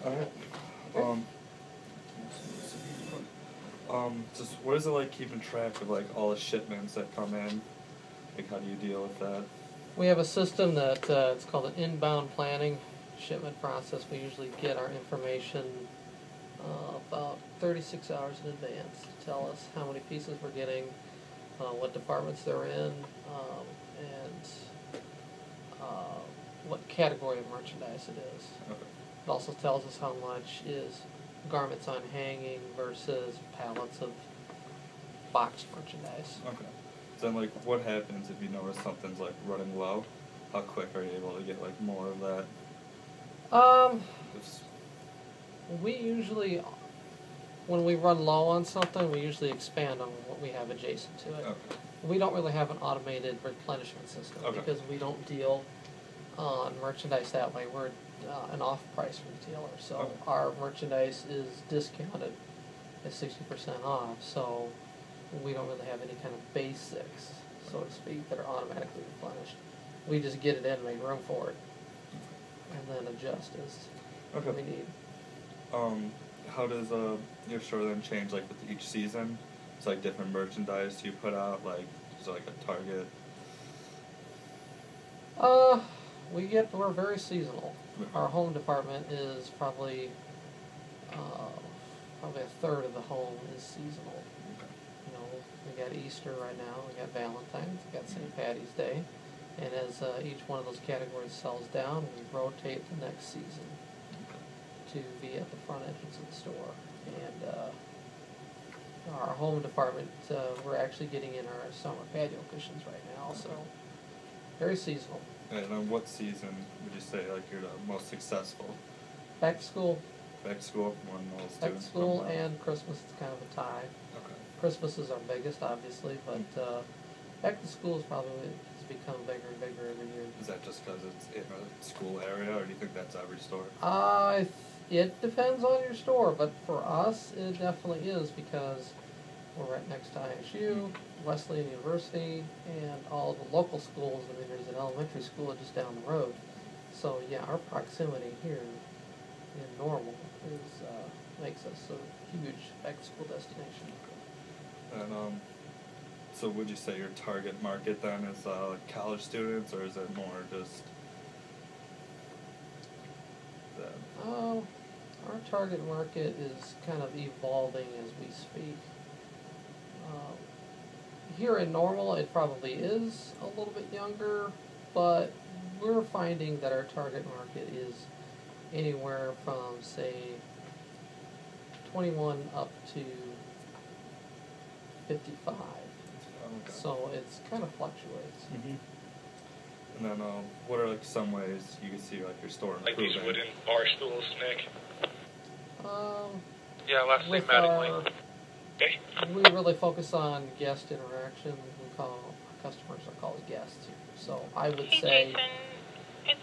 Alright. Just what is it like keeping track of like all the shipments that come in? Like, how do you deal with that? We have a system that it's called an inbound planning shipment process. We usually get our information about 36 hours in advance to tell us how many pieces we're getting, what departments they're in, and what category of merchandise it is. Okay. It also tells us how much is garments on hanging versus pallets of boxed merchandise. Okay. So then, like, what happens if you notice something's like running low? How quick are you able to get like more of that? We usually, when we run low on something, we usually expand on what we have adjacent to it. Okay. We don't really have an automated replenishment system because we don't deal on merchandise that way. We're an off-price retailer, so our merchandise is discounted at 60% off, so we don't really have any kind of basics, so to speak, that are automatically replenished. We just get it in and make room for it, and then adjust as we need. How does your store then change like with each season? It's like different merchandise you put out, like is it like a Target? We're very seasonal. Our home department is probably a third of the home is seasonal. Okay. You know, we got Easter right now, we got Valentine's, we got St. Patty's Day, and as each one of those categories sells down, we rotate the next season to be at the front entrance of the store. And our home department, we're actually getting in our summer patio cushions right now, so very seasonal. And on what season would you say like you're the most successful? Back to school. Back to school, one of those Back to school and Christmas is kind of a tie. Okay. Christmas is our biggest, obviously, but back to school is probably has become bigger and bigger every year. Is that just because it's in a school area, or do you think that's every store? It depends on your store, but for us, it definitely is because we're right next to ISU, Wesleyan University, and all the local schools. I mean, there's an elementary school just down the road. So, yeah, our proximity here in Normal makes us a huge back-to-school destination. And so would you say your target market then is college students, or is it more just that? Our target market is kind of evolving as we speak. Here in Normal, it probably is a little bit younger, but we're finding that our target market is anywhere from, say, 21 up to 55. Okay. So it's kind of fluctuates. Mm-hmm. And then, what are like some ways you can see like your store improving? Like these wooden bar stools, Nick. Yeah, last with thematically. We really focus on guest interaction. We call our customers are called guests. So I would say. Jason, it's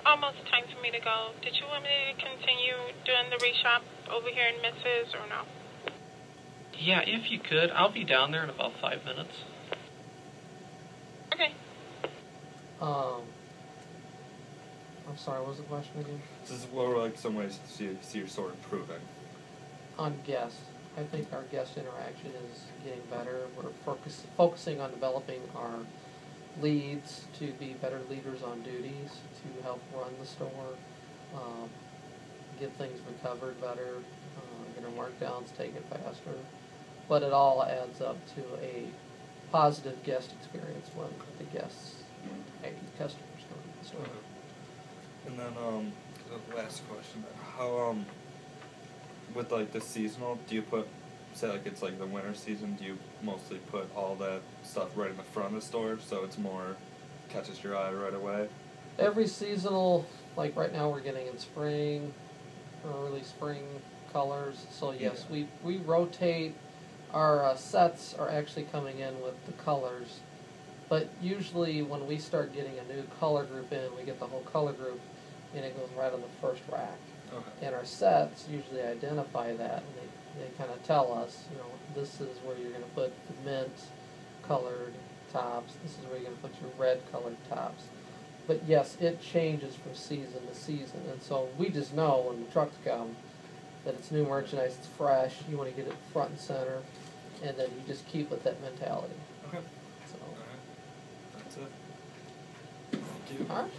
almost time for me to go. Did you want me to continue doing the reshop over here in Mrs. or no? Yeah, if you could. I'll be down there in about 5 minutes. Okay. I'm sorry, what was the question again? This is what are like some ways to see your store improving? On guests. I think our guest interaction is getting better. We're focusing on developing our leads to be better leaders on duties, to help run the store, get things recovered better, get our markdowns taken faster. But it all adds up to a positive guest experience when the guests, customers come to the store. And then the last question, how with like the seasonal, do you put, say like it's like the winter season, do you mostly put all that stuff right in the front of the store so it's more catches your eye right away? Every seasonal, like right now we're getting in spring, early spring colors, so yes, we rotate. Our sets are actually coming in with the colors, but usually when we start getting a new color group in, we get the whole color group and it goes right on the first rack. Okay. And our sets usually identify that, and they kind of tell us, you know, this is where you're going to put the mint colored tops, this is where you're going to put your red colored tops. But yes, it changes from season to season, and so we just know when the trucks come that it's new merchandise, it's fresh, you want to get it front and center, and then you just keep with that mentality. Okay. So, Alright. That's it. Thank you. all right.